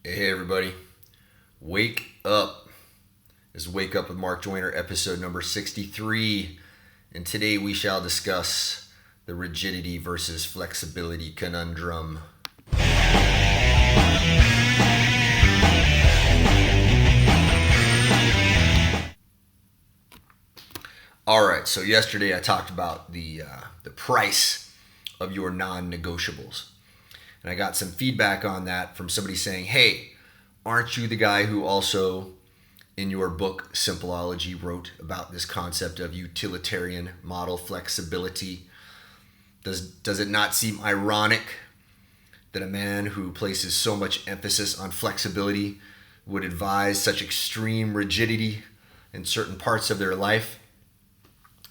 Hey everybody, wake up. This is Wake Up with Mark Joyner, episode number 63. And today we shall discuss the rigidity versus flexibility conundrum. Alright, so yesterday I talked about the price of your non-negotiables. And I got some feedback on that from somebody saying, hey, aren't you the guy who also, in your book, Simpleology, wrote about this concept of utilitarian model flexibility? Does it not seem ironic that a man who places so much emphasis on flexibility would advise such extreme rigidity in certain parts of their life?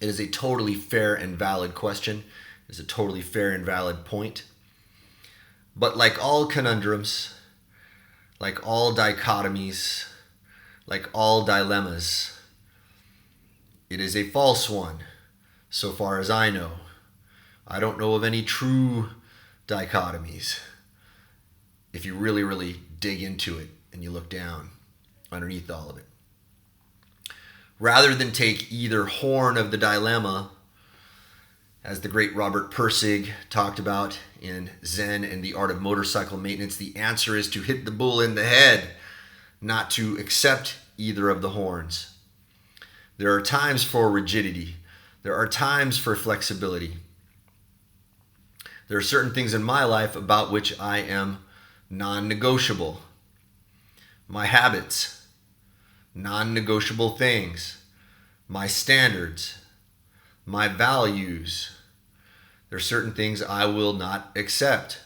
It is a totally fair and valid question. It is a totally fair and valid point. But like all conundrums, like all dichotomies, like all dilemmas, it is a false one, so far as I know. I don't know of any true dichotomies. If you really, really dig into it and you look down underneath all of it. Rather than take either horn of the dilemma, as the great Robert Pirsig talked about in Zen and the Art of Motorcycle Maintenance, the answer is to hit the bull in the head, not to accept either of the horns. There are times for rigidity. There are times for flexibility. There are certain things in my life about which I am non-negotiable. My habits, non-negotiable things, my standards, my values. There are certain things I will not accept.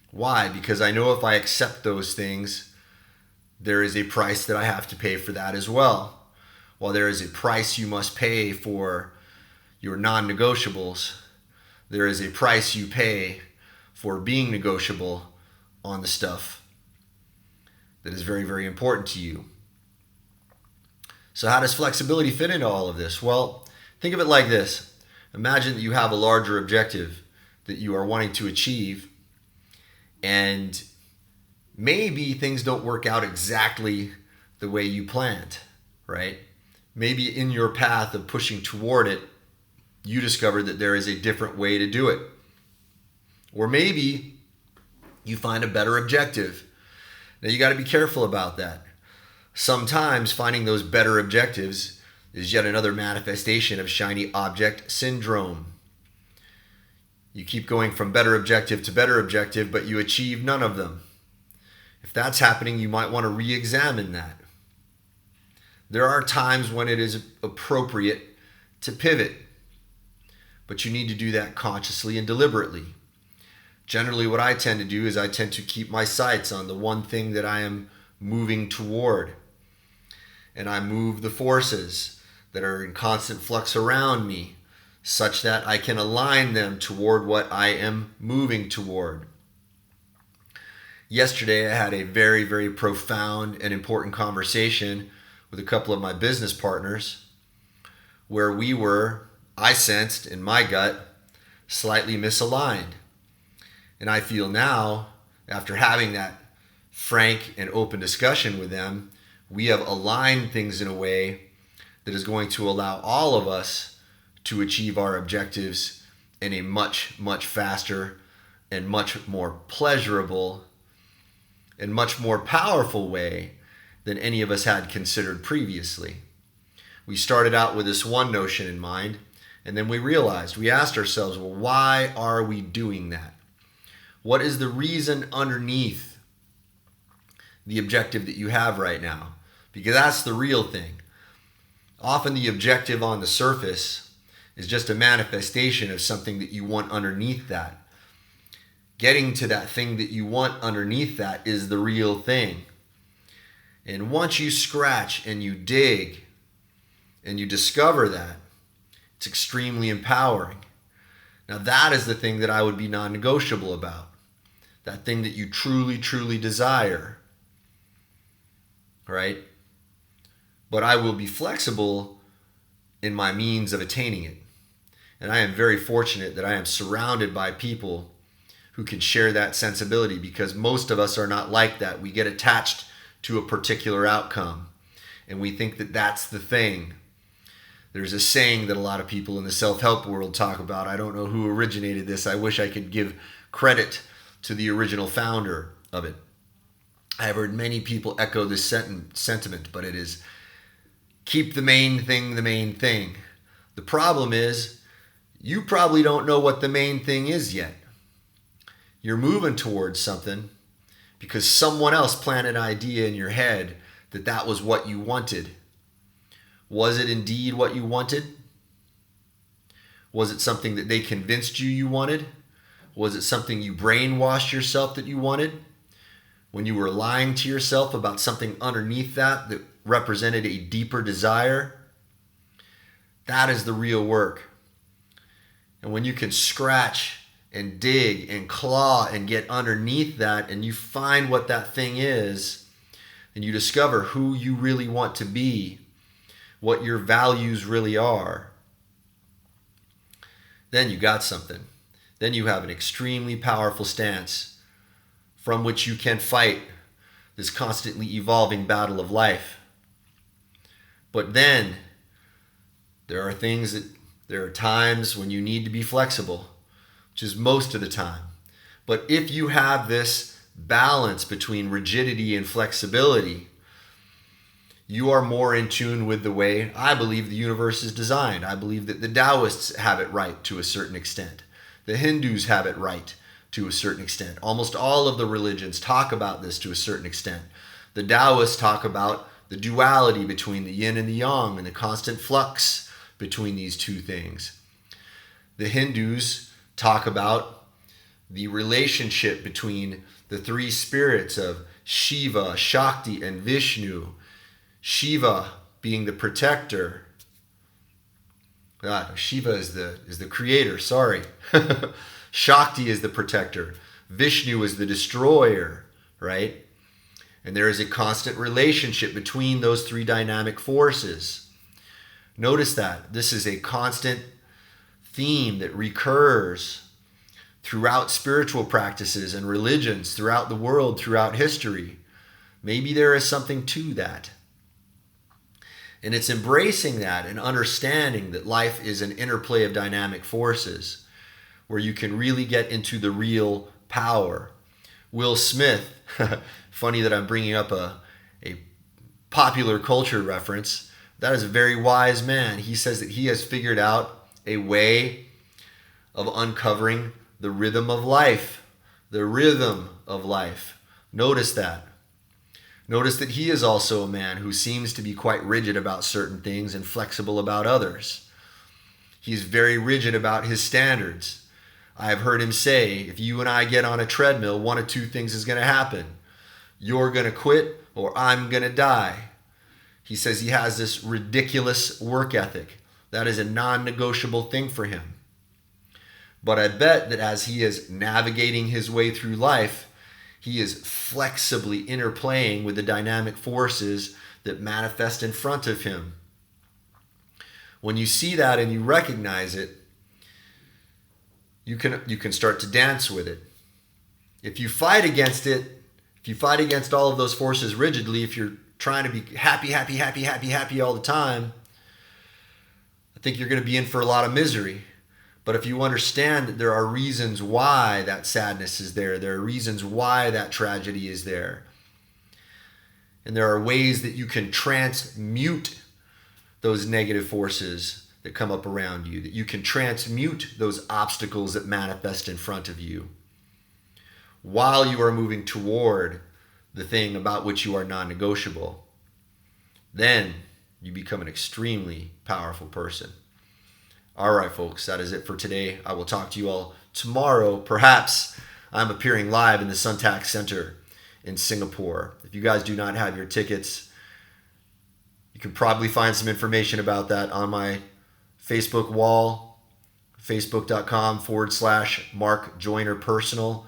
Why? Because I know if I accept those things, there is a price that I have to pay for that as well. While there is a price you must pay for your non-negotiables, there is a price you pay for being negotiable on the stuff that is very, very important to you. So how does flexibility fit into all of this? Well, think of it like this. Imagine that you have a larger objective that you are wanting to achieve, and maybe things don't work out exactly the way you planned, right? Maybe in your path of pushing toward it, you discover that there is a different way to do it. Or maybe you find a better objective. Now you got to be careful about that. Sometimes finding those better objectives is yet another manifestation of shiny object syndrome. You keep going from better objective to better objective, but you achieve none of them. If that's happening, you might want to re-examine that. There are times when it is appropriate to pivot, but you need to do that consciously and deliberately. Generally, what I tend to do is I tend to keep my sights on the one thing that I am moving toward. And I move the forces that are in constant flux around me such that I can align them toward what I am moving toward. Yesterday, I had a very, very profound and important conversation with a couple of my business partners where I sensed in my gut, slightly misaligned. And I feel now, after having that frank and open discussion with them, we have aligned things in a way that is going to allow all of us to achieve our objectives in a much, much faster and much more pleasurable and much more powerful way than any of us had considered previously. We started out with this one notion in mind, and then we asked ourselves, well, why are we doing that? What is the reason underneath the objective that you have right now? Because that's the real thing. Often the objective on the surface is just a manifestation of something that you want underneath that. Getting to that thing that you want underneath that is the real thing. And once you scratch and you dig and you discover that, it's extremely empowering. Now that is the thing that I would be non-negotiable about. That thing that you truly, truly desire. Right? But I will be flexible in my means of attaining it. And I am very fortunate that I am surrounded by people who can share that sensibility, because most of us are not like that. We get attached to a particular outcome and we think that that's the thing. There's a saying that a lot of people in the self-help world talk about. I don't know who originated this. I wish I could give credit to the original founder of it. I've heard many people echo this sentiment, but it is keep the main thing the main thing. The problem is you probably don't know what the main thing is yet. You're moving towards something because someone else planted an idea in your head that that was what you wanted. Was it indeed what you wanted? Was it something that they convinced you wanted? Was it something you brainwashed yourself that you wanted? When you were lying to yourself about something underneath that represented a deeper desire? That is the real work. And when you can scratch and dig and claw and get underneath that, and you find what that thing is, and you discover who you really want to be, what your values really are, then you got something. Then you have an extremely powerful stance from which you can fight this constantly evolving battle of life. But then there are times when you need to be flexible, which is most of the time. But if you have this balance between rigidity and flexibility, you are more in tune with the way I believe the universe is designed. I believe that the Taoists have it right to a certain extent. The Hindus have it right to a certain extent. Almost all of the religions talk about this to a certain extent. The Taoists talk about the duality between the yin and the yang and the constant flux between these two things. The Hindus talk about the relationship between the three spirits of Shiva, Shakti, and Vishnu. Shiva being the protector. Shiva is the creator, sorry. Shakti is the protector. Vishnu is the destroyer, right? And there is a constant relationship between those three dynamic forces. Notice that. This is a constant theme that recurs throughout spiritual practices and religions throughout the world, throughout history. Maybe there is something to that. And it's embracing that and understanding that life is an interplay of dynamic forces where you can really get into the real power. Will Smith, funny that I'm bringing up a popular culture reference, that is a very wise man. He says that he has figured out a way of uncovering the rhythm of life. The rhythm of life. Notice that. Notice that he is also a man who seems to be quite rigid about certain things and flexible about others. He's very rigid about his standards. I have heard him say, if you and I get on a treadmill, one of two things is going to happen. You're going to quit or I'm going to die. He says he has this ridiculous work ethic. That is a non-negotiable thing for him. But I bet that as he is navigating his way through life, he is flexibly interplaying with the dynamic forces that manifest in front of him. When you see that and you recognize it, you can start to dance with it. If you fight against it, if you fight against all of those forces rigidly, if you're trying to be happy all the time, I think you're going to be in for a lot of misery. But if you understand that there are reasons why that sadness is there are reasons why that tragedy is there, and there are ways that you can transmute those negative forces that come up around you, that you can transmute those obstacles that manifest in front of you while you are moving toward the thing about which you are non-negotiable, then you become an extremely powerful person. All right, folks, that is it for today. I will talk to you all tomorrow. Perhaps I'm appearing live in the Suntac Center in Singapore. If you guys do not have your tickets, you can probably find some information about that on my Facebook wall, facebook.com/Mark Joyner Personal.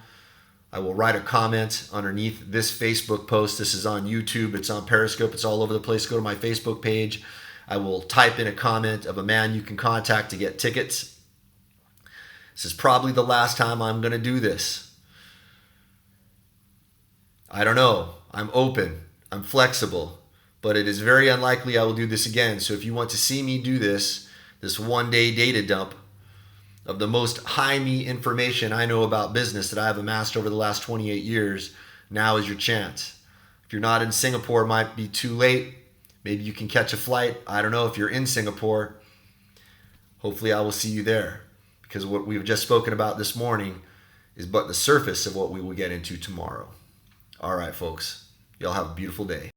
I will write a comment underneath this Facebook post. This is on YouTube. It's on Periscope. It's all over the place. Go to my Facebook page. I will type in a comment of a man you can contact to get tickets. This is probably the last time I'm going to do this. I don't know. I'm open. I'm flexible. But it is very unlikely I will do this again. So if you want to see me do this 1-day data dump of the most high me information I know about business that I have amassed over the last 28 years, now is your chance. If you're not in Singapore, it might be too late. Maybe you can catch a flight. I don't know. If you're in Singapore, hopefully I will see you there, because what we've just spoken about this morning is but the surface of what we will get into tomorrow. All right, folks. Y'all have a beautiful day.